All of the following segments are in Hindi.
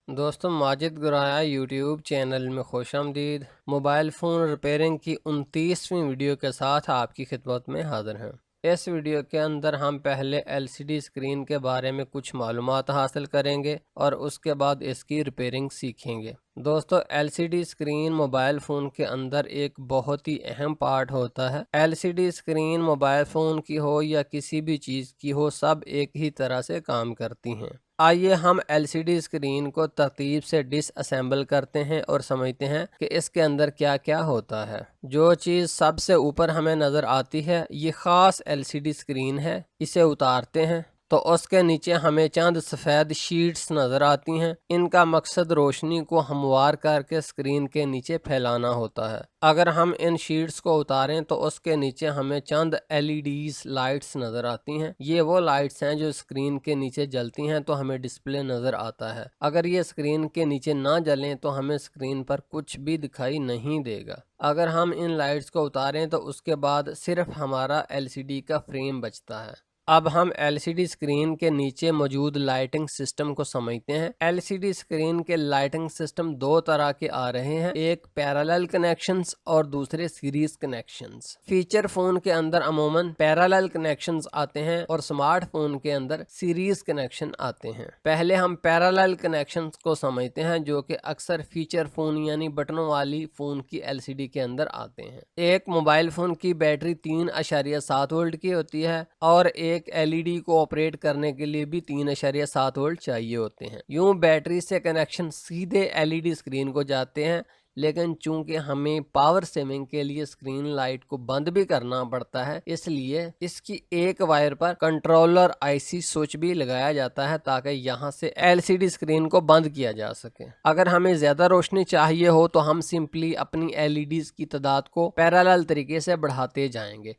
दोस्तों माजिद गुराया यूट्यूब चैनल में खुशामदीद। मोबाइल फ़ोन रिपेयरिंग की 29वीं वीडियो के साथ आपकी खिदमत में हाज़िर हैं। इस वीडियो के अंदर हम पहले एलसीडी स्क्रीन के बारे में कुछ मालूमात हासिल करेंगे और उसके बाद इसकी रिपेयरिंग सीखेंगे। दोस्तों एलसीडी स्क्रीन मोबाइल फ़ोन के अंदर एक बहुत ही अहम पार्ट होता है। एलसीडी स्क्रीन मोबाइल फ़ोन की हो या किसी भी चीज़ की हो, सब एक ही तरह से काम करती हैं। आइए हम एलसीडी स्क्रीन को तरतीब से डिसअसेंबल करते हैं और समझते हैं कि इसके अंदर क्या क्या होता है। जो चीज़ सबसे ऊपर हमें नज़र आती है ये ख़ास एलसीडी स्क्रीन है। इसे उतारते हैं तो उसके नीचे हमें चंद सफ़ेद शीट्स नज़र आती हैं। इनका मकसद रोशनी को हमवार करके स्क्रीन के नीचे फैलाना होता है। अगर हम इन शीट्स को उतारें तो उसके नीचे हमें चंद एलईडीज लाइट्स नज़र आती हैं। ये वो लाइट्स हैं जो स्क्रीन के नीचे जलती हैं तो हमें डिस्प्ले नज़र आता है। अगर ये स्क्रीन के नीचे ना जलें तो हमें स्क्रीन पर कुछ भी दिखाई नहीं देगा। अगर हम इन लाइट्स को उतारें तो उसके बाद सिर्फ हमारा एलसीडी का फ्रेम बचता है। अब हम एलसीडी स्क्रीन के नीचे मौजूद लाइटिंग सिस्टम को समझते हैं। एलसीडी स्क्रीन के लाइटिंग सिस्टम दो तरह के आ रहे हैं, एक पैरेलल कनेक्शंस और दूसरे सीरीज कनेक्शंस। फीचर फोन के अंदर अमूमन पैरेलल कनेक्शंस आते हैं और स्मार्टफोन के अंदर सीरीज कनेक्शन आते हैं। पहले हम पैरेलल कनेक्शंस को समझते हैं जो कि अक्सर फीचर फोन यानी बटनों वाली फोन की एलसीडी के अंदर आते हैं। एक मोबाइल फोन की बैटरी 3.7 वोल्ट की होती है और एक एलईडी को ऑपरेट करने के लिए भी 3.7 वोल्ट चाहिए होते हैं। यूं बैटरी से कनेक्शन सीधे एलईडी स्क्रीन को जाते हैं, लेकिन चूंकि हमें पावर सेविंग के लिए स्क्रीन लाइट को बंद भी करना पड़ता है, इसलिए इसकी एक वायर पर कंट्रोलर आईसी स्विच भी लगाया जाता है ताकि यहां से एलसीडी स्क्रीन को बंद किया जा सके। अगर हमें ज्यादा रोशनी चाहिए हो तो हम सिंपली अपनी एलईडीज की तादाद को पैरेलल तरीके से बढ़ाते जाएंगे।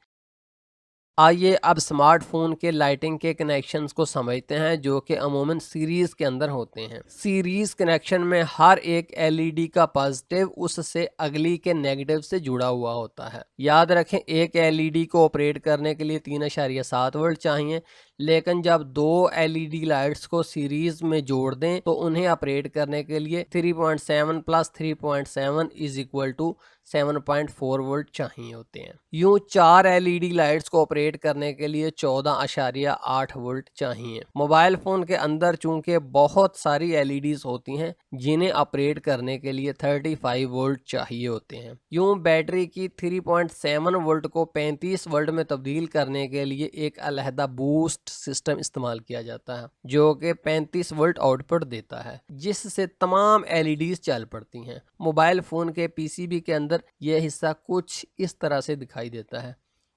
आइए अब स्मार्टफोन के लाइटिंग के कनेक्शंस को समझते हैं जो कि अमूमन सीरीज के अंदर होते हैं। सीरीज कनेक्शन में हर एक एलईडी का पॉजिटिव उससे अगली के नेगेटिव से जुड़ा हुआ होता है। याद रखें एक एलईडी को ऑपरेट करने के लिए 3.7 वोल्ट चाहिए, लेकिन जब दो एलईडी लाइट्स को सीरीज में जोड़ दें तो उन्हें ऑपरेट करने के लिए 3.7 plus 3.7 is equal to 7.4 volt चाहिए होते हैं। यूं 4 एलईडी लाइट्स को ऑपरेट करने के लिए 14.8 वोल्ट चाहिए। मोबाइल फोन के अंदर चूंकि बहुत सारी एलईडीज होती हैं जिन्हें ऑपरेट करने के लिए 35 वोल्ट चाहिए होते हैं। यूं बैटरी की 3.7 वोल्ट को 35 वोल्ट में तब्दील करने के लिए एक अलहदा बूस्ट सिस्टम इस्तेमाल किया जाता है जो कि 35 वोल्ट आउटपुट देता है, जिससे तमाम एलईडीज चल पड़ती हैं। मोबाइल फोन के पीसीबी के अंदर यह हिस्सा कुछ इस तरह से दिखाई देता है।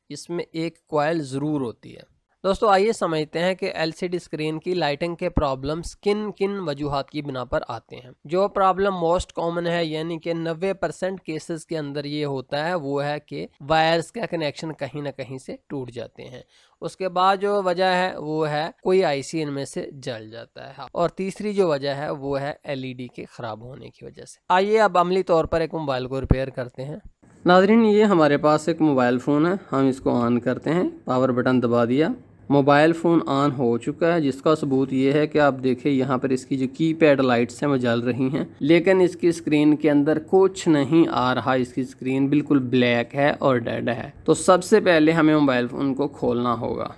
इसमें एक कॉइल जरूर होती है। दोस्तों आइए समझते हैं कि एलसीडी स्क्रीन की लाइटिंग के प्रॉब्लम्स किन किन वजूहात की बिना पर आते हैं। जो प्रॉब्लम मोस्ट कॉमन है यानी कि 90% केसेस के अंदर ये होता है वो है कि वायर्स का कनेक्शन कहीं ना कहीं से टूट जाते हैं। उसके बाद जो वजह है वो है कोई आईसी इनमें से जल जाता है, और तीसरी जो वजह है वो है एलईडी के खराब होने की वजह से। आइए अब अमली तौर पर एक मोबाइल को रिपेयर करते हैं। नाज़रीन ये हमारे पास एक मोबाइल फ़ोन है, हम इसको ऑन करते हैं, पावर बटन दबा दिया, मोबाइल फ़ोन ऑन हो चुका है, जिसका सबूत ये है कि आप देखिए यहाँ पर इसकी जो कीपैड लाइट्स हैं वो जल रही हैं, लेकिन इसकी स्क्रीन के अंदर कुछ नहीं आ रहा। इसकी स्क्रीन बिल्कुल ब्लैक है और डेड है। तो सबसे पहले हमें मोबाइल फ़ोन को खोलना होगा।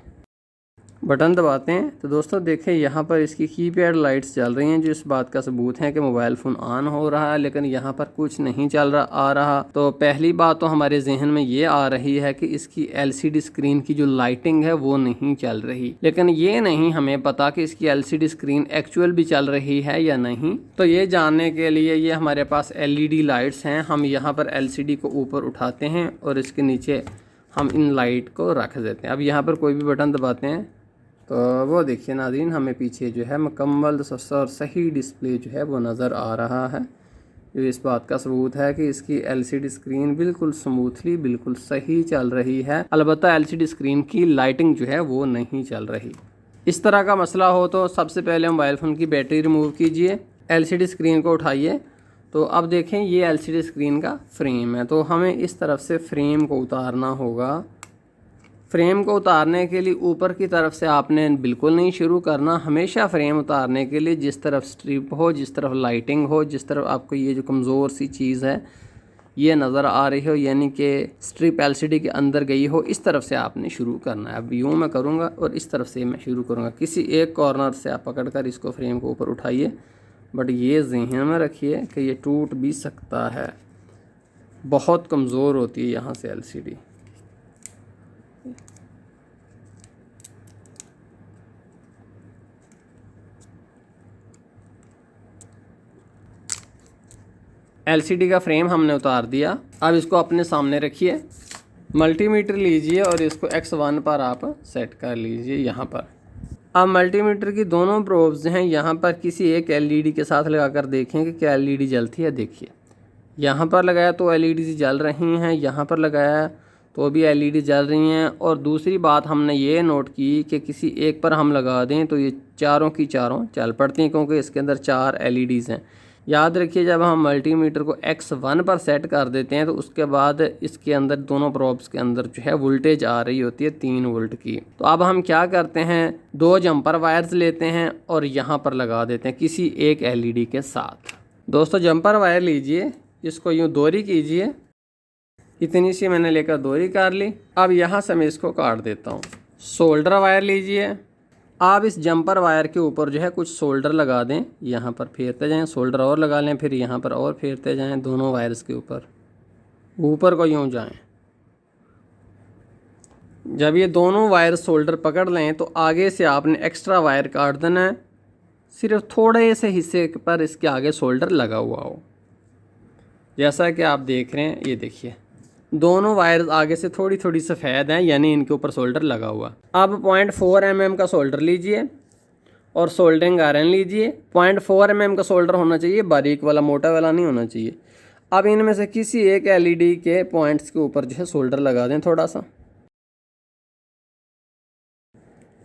बटन दबाते हैं तो दोस्तों देखें यहाँ पर इसकी कीपैड लाइट्स चल रही हैं, जो इस बात का सबूत है कि मोबाइल फ़ोन ऑन हो रहा है, लेकिन यहाँ पर कुछ नहीं चल रहा आ रहा। तो पहली बात तो हमारे जहन में ये आ रही है कि इसकी एलसीडी स्क्रीन की जो लाइटिंग है वो नहीं चल रही, लेकिन ये नहीं हमें पता कि इसकी एलसीडी स्क्रीन एक्चुअल भी चल रही है या नहीं। तो ये जानने के लिए ये हमारे पास एलईडी लाइट्स हैं। हम यहाँ पर एलसीडी को ऊपर उठाते हैं और इसके नीचे हम इन लाइट को रख देते हैं। अब यहाँ पर कोई भी बटन दबाते हैं तो वो देखिए नाज़रीन हमें पीछे जो है मुकम्मल और सही डिस्प्ले जो है वो नज़र आ रहा है, जो इस बात का सबूत है कि इसकी एलसीडी स्क्रीन बिल्कुल स्मूथली बिल्कुल सही चल रही है। अलबत्ता एलसीडी स्क्रीन की लाइटिंग जो है वो नहीं चल रही। इस तरह का मसला हो तो सबसे पहले मोबाइल फ़ोन की बैटरी रिमूव कीजिए, एलसीडी स्क्रीन को उठाइए। तो अब देखें ये एलसीडी स्क्रीन का फ्रेम है, तो हमें इस तरफ से फ्रेम को उतारना होगा। फ्रेम को उतारने के लिए ऊपर की तरफ से आपने बिल्कुल नहीं शुरू करना। हमेशा फ्रेम उतारने के लिए जिस तरफ स्ट्रिप हो, जिस तरफ लाइटिंग हो, जिस तरफ आपको ये जो कमज़ोर सी चीज़ है ये नज़र आ रही हो, यानी कि स्ट्रिप एलसीडी के अंदर गई हो, इस तरफ से आपने शुरू करना है। अब यूँ मैं करूँगा और इस तरफ से मैं शुरू करूँगा। किसी एक कॉर्नर से आप पकड़कर इसको फ्रेम को ऊपर उठाइए, बट ये ज़हन में रखिए कि ये टूट भी सकता है, बहुत कमज़ोर होती है यहाँ से एलसीडी। एलसीडी का फ्रेम हमने उतार दिया। अब इसको अपने सामने रखिए, मल्टीमीटर लीजिए और इसको X1 पर आप सेट कर लीजिए यहाँ पर। अब मल्टीमीटर की दोनों प्रोब्स हैं यहाँ पर किसी एक एलईडी के साथ लगाकर देखें कि क्या एलईडी जलती है। देखिए यहाँ पर लगाया तो एलईडी जल रही हैं, यहाँ पर लगाया तो भी एलईडी जल रही हैं। और दूसरी बात हमने ये नोट की कि किसी एक पर हम लगा दें तो ये चारों की चारों चल पड़ती हैं, क्योंकि इसके अंदर 4 एलईडीज़ हैं। याद रखिए जब हम मल्टीमीटर को X1 पर सेट कर देते हैं तो उसके बाद इसके अंदर दोनों प्रोब्स के अंदर जो है वोल्टेज आ रही होती है 3 वोल्ट की। तो अब हम क्या करते हैं, 2 जंपर वायर्स लेते हैं और यहाँ पर लगा देते हैं किसी एक एलईडी के साथ। दोस्तों जंपर वायर लीजिए, इसको यूँ दोहरी कीजिए, इतनी सी मैंने लेकर दोहरी कर ली। अब यहाँ से मैं इसको काट देता हूँ। सोल्डर वायर लीजिए, आप इस जंपर वायर के ऊपर जो है कुछ सोल्डर लगा दें, यहाँ पर फेरते जाएं, सोल्डर और लगा लें, फिर यहाँ पर और फेरते जाएं, दोनों वायर्स के ऊपर को यूँ जाएं। जब ये दोनों वायर सोल्डर पकड़ लें तो आगे से आपने एक्स्ट्रा वायर काट देना है, सिर्फ थोड़े से हिस्से पर इसके आगे सोल्डर लगा हुआ हो। जैसा कि आप देख रहे हैं, ये देखिए दोनों वायर्स आगे से थोड़ी थोड़ी सफ़ेद हैं, यानी इनके ऊपर सोल्डर लगा हुआ। अब 0.4 mm का सोल्डर लीजिए और सोल्डरिंग आयरन लीजिए। 0.4 mm का सोल्डर होना चाहिए, बारीक वाला, मोटा वाला नहीं होना चाहिए। अब इनमें से किसी एक एलईडी के पॉइंट्स के ऊपर जो है सोल्डर लगा दें, थोड़ा सा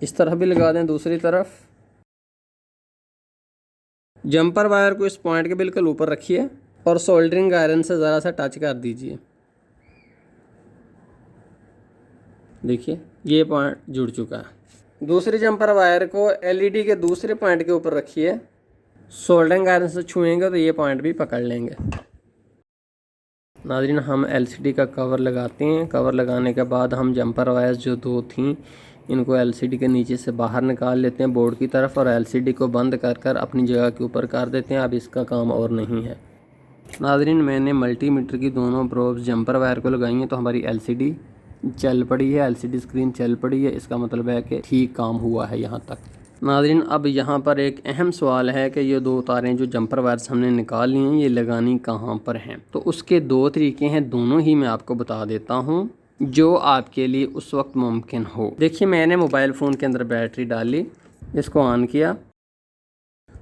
इस तरह भी लगा दें, दूसरी तरफ। जंपर वायर को इस पॉइंट के बिल्कुल ऊपर रखिए और सोल्डरिंग आयरन से ज़रा सा टच कर दीजिए। देखिए ये पॉइंट जुड़ चुका है। दूसरी जंपर वायर को एलईडी के दूसरे पॉइंट के ऊपर रखिए, सोल्डरिंग आयरन से छुएंगे तो ये पॉइंट भी पकड़ लेंगे। नाज़रीन हम एलसीडी का कवर लगाते हैं। कवर लगाने के बाद हम जंपर वायर्स जो 2 थीं इनको एलसीडी के नीचे से बाहर निकाल लेते हैं बोर्ड की तरफ और एलसीडी को बंद कर अपनी जगह के ऊपर कर देते हैं। अब इसका काम और नहीं है। नाज़रीन मैंने मल्टीमीटर की दोनों प्रोब्स जंपर वायर को लगाई हैं तो हमारी एलसीडी चल पड़ी है, एलसीडी स्क्रीन चल पड़ी है। इसका मतलब है कि ठीक काम हुआ है यहाँ तक। नाज़रीन अब यहाँ पर एक अहम सवाल है कि ये 2 तारें जो जंपर वायर्स हमने निकाल ली हैं ये लगानी कहाँ पर हैं। तो उसके 2 तरीके हैं, दोनों ही मैं आपको बता देता हूँ जो आपके लिए उस वक्त मुमकिन हो। देखिए मैंने मोबाइल फ़ोन के अंदर बैटरी डाली, इसको ऑन किया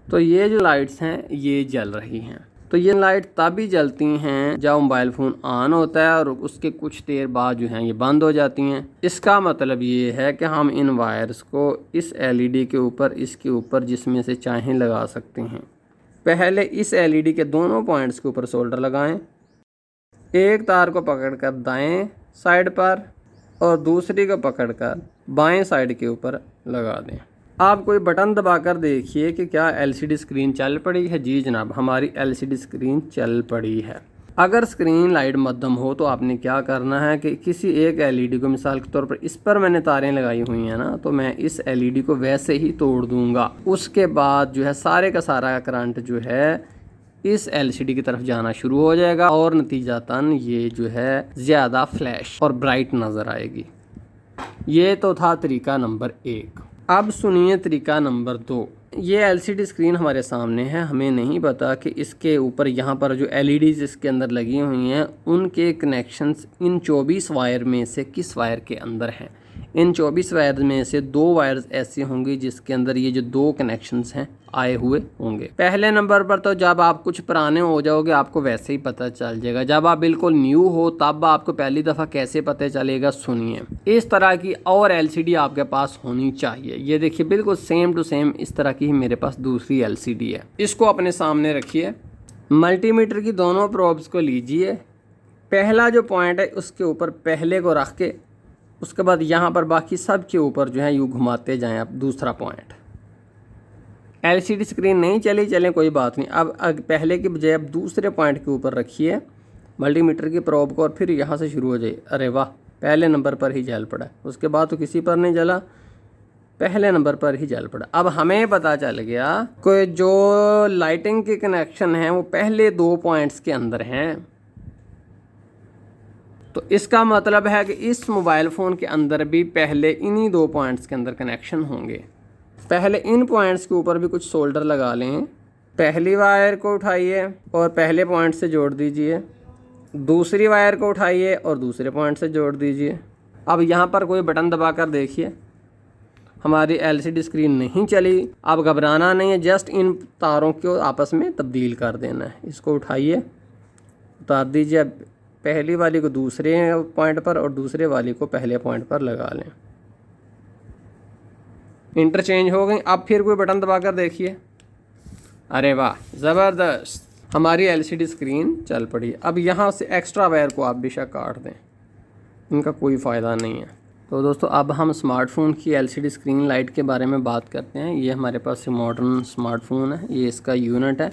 तो ये जो लाइट्स हैं ये जल रही हैं। तो ये लाइट तभी जलती हैं जब मोबाइल फ़ोन ऑन होता है और उसके कुछ देर बाद जो हैं ये बंद हो जाती हैं। इसका मतलब ये है कि हम इन वायर्स को इस एलईडी के ऊपर, इसके ऊपर जिसमें से चाहें लगा सकते हैं। पहले इस एलईडी के दोनों पॉइंट्स के ऊपर सोल्डर लगाएं। एक तार को पकड़कर दाएं साइड पर और दूसरी को पकड़कर बाएं साइड के ऊपर लगा दें। आप कोई बटन दबाकर देखिए कि क्या एलसीडी स्क्रीन चल पड़ी है। जी जनाब हमारी एलसीडी स्क्रीन चल पड़ी है। अगर स्क्रीन लाइट मध्यम हो तो आपने क्या करना है कि किसी एक एलईडी को, मिसाल के तौर पर इस पर मैंने तारें लगाई हुई हैं ना, तो मैं इस एलईडी को वैसे ही तोड़ दूंगा। उसके बाद जो है सारे का सारा करंट जो है इस एलसीडी की तरफ जाना शुरू हो जाएगा और नतीजतन ये जो है ज़्यादा फ्लैश और ब्राइट नज़र आएगी। ये तो था तरीका नंबर 1। अब सुनिए तरीका नंबर 2। ये एलसीडी स्क्रीन हमारे सामने है, हमें नहीं पता कि इसके ऊपर यहाँ पर जो एलईडीज़ इसके अंदर लगी हुई हैं उनके कनेक्शंस इन 24 वायर में से किस वायर के अंदर हैं। इन 24 वायर में से 2 वायर्स ऐसे होंगे जिसके अंदर ये जो 2 कनेक्शंस हैं आए हुए होंगे। पहले नंबर पर तो जब आप कुछ पुराने हो जाओगे आपको वैसे ही पता चल जाएगा। जब आप बिल्कुल न्यू हो तब आपको पहली दफ़ा कैसे पता चलेगा, सुनिए। इस तरह की और एलसीडी आपके पास होनी चाहिए। ये देखिए बिल्कुल सेम टू सेम इस तरह की ही मेरे पास दूसरी एलसीडी है। इसको अपने सामने रखिए, मल्टीमीटर की दोनों प्रोब्स को लीजिए, पहला जो पॉइंट है उसके ऊपर पहले को रख के उसके बाद यहाँ पर बाकी सब के ऊपर जो है यूँ घुमाते जाएं आप। दूसरा पॉइंट, एलसीडी स्क्रीन नहीं चली, चलें कोई बात नहीं। अब पहले की बजाय अब दूसरे पॉइंट के ऊपर रखिए मल्टीमीटर की प्रोब को और फिर यहाँ से शुरू हो जाए। अरे वाह, पहले नंबर पर ही जल पड़ा, उसके बाद तो किसी पर नहीं जला, पहले नंबर पर ही जल पड़ा। अब हमें पता चल गया कि जो लाइटिंग के कनेक्शन हैं वो पहले 2 पॉइंट्स के अंदर हैं। तो इसका मतलब है कि इस मोबाइल फ़ोन के अंदर भी पहले इन्हीं 2 पॉइंट्स के अंदर कनेक्शन होंगे। पहले इन पॉइंट्स के ऊपर भी कुछ सोल्डर लगा लें। पहली वायर को उठाइए और पहले पॉइंट से जोड़ दीजिए, दूसरी वायर को उठाइए और दूसरे पॉइंट से जोड़ दीजिए। अब यहाँ पर कोई बटन दबाकर देखिए, हमारी एलसीडी स्क्रीन नहीं चली। अब घबराना नहीं है, जस्ट इन तारों को आपस में तब्दील कर देना है। इसको उठाइए, उतार दीजिए, पहली वाली को दूसरे पॉइंट पर और दूसरे वाली को पहले पॉइंट पर लगा लें। इंटरचेंज हो गई। अब फिर कोई बटन दबाकर देखिए, अरे वाह, ज़बरदस्त, हमारी एलसीडी स्क्रीन चल पड़ी। अब यहाँ से एक्स्ट्रा वायर को आप बेशक काट दें, इनका कोई फ़ायदा नहीं है। तो दोस्तों अब हम स्मार्टफ़ोन की एलसीडी स्क्रीन लाइट के बारे में बात करते हैं। ये हमारे पास मॉडर्न स्मार्टफ़ोन है, ये इसका यूनिट है।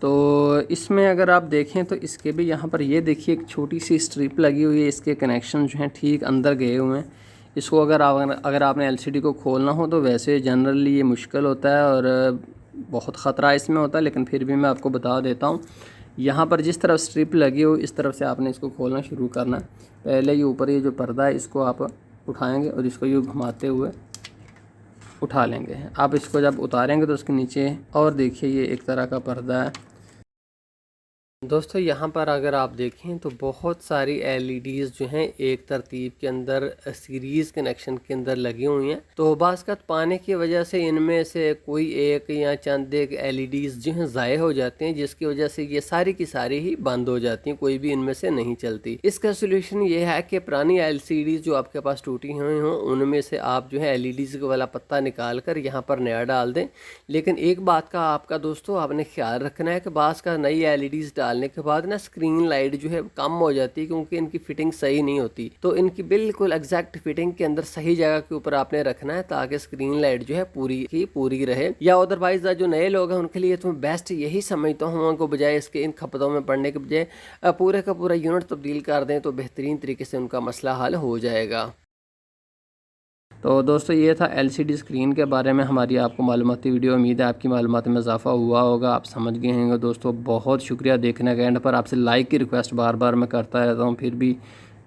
तो इसमें अगर आप देखें तो इसके भी यहाँ पर ये देखिए एक छोटी सी स्ट्रिप लगी हुई है, इसके कनेक्शन जो हैं ठीक अंदर गए हुए हैं। इसको अगर आपने एलसीडी को खोलना हो तो वैसे जनरली ये मुश्किल होता है और बहुत ख़तरा इसमें होता है, लेकिन फिर भी मैं आपको बता देता हूँ। यहाँ पर जिस तरफ स्ट्रिप लगी हो इस तरफ से आपने इसको खोलना शुरू करना है। पहले ये ऊपर ये जो पर्दा है इसको आप उठाएंगे और इसको यूँ घुमाते हुए उठा लेंगे। आप इसको जब उतारेंगे तो उसके नीचे और देखिए ये एक तरह का पर्दा है। दोस्तों यहाँ पर अगर आप देखें तो बहुत सारी एलईडीज़ जो हैं एक तरतीब के अंदर सीरीज़ कनेक्शन के अंदर लगी हुई हैं। तो बाज़ पाने की वजह से इनमें से कोई एक या चंद एक एलईडीज़ जो हैं ज़ाये हो जाते हैं, जिसकी वजह से ये सारी की सारी ही बंद हो जाती हैं, कोई भी इनमें से नहीं चलती। इसका सोल्यूशन ये है कि पुरानी एलसीडीज़ जो आपके पास टूटी हुई हों उनमें से आप जो है एलईडीज़ वाला पत्ता निकाल कर यहाँ पर नया डाल दें। लेकिन एक बात का आपका दोस्तों आपने ख्याल रखना है कि बाज़ का नई एलईडीज़ डालने के बाद ना स्क्रीन लाइट जो है कम हो जाती है, क्योंकि इनकी फिटिंग सही नहीं होती। तो इनकी बिल्कुल एग्जैक्ट फिटिंग के अंदर सही जगह के ऊपर आपने रखना है ताकि स्क्रीन लाइट जो है पूरी की पूरी रहे। या अदरवाइज जो नए लोग हैं उनके लिए तो मैं बेस्ट यही समझता हूँ उनको बजाय इसके इन खपतों में पड़ने के बजाय पूरे का पूरा यूनिट तब्दील कर दें तो बेहतरीन तरीके से उनका मसला हल हो जाएगा। तो दोस्तों ये था एलसीडी स्क्रीन के बारे में हमारी आपको मालूमाती वीडियो। उम्मीद है आपकी मालूमात में इजाफा हुआ होगा, आप समझ गए होंगे। दोस्तों बहुत शुक्रिया देखने के एंड पर। आपसे लाइक की रिक्वेस्ट बार बार मैं करता रहता हूँ, फिर भी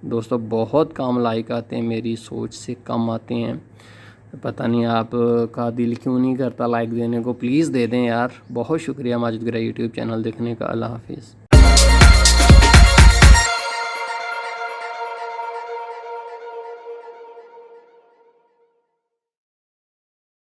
दोस्तों बहुत कम लाइक आते हैं, मेरी सोच से कम आते हैं। पता नहीं आपका दिल क्यों नहीं करता लाइक देने को, प्लीज़ दे दें यार। बहुत शुक्रिया माजिद गिरा यूट्यूब चैनल देखने का। अल्लाह हाफिज़।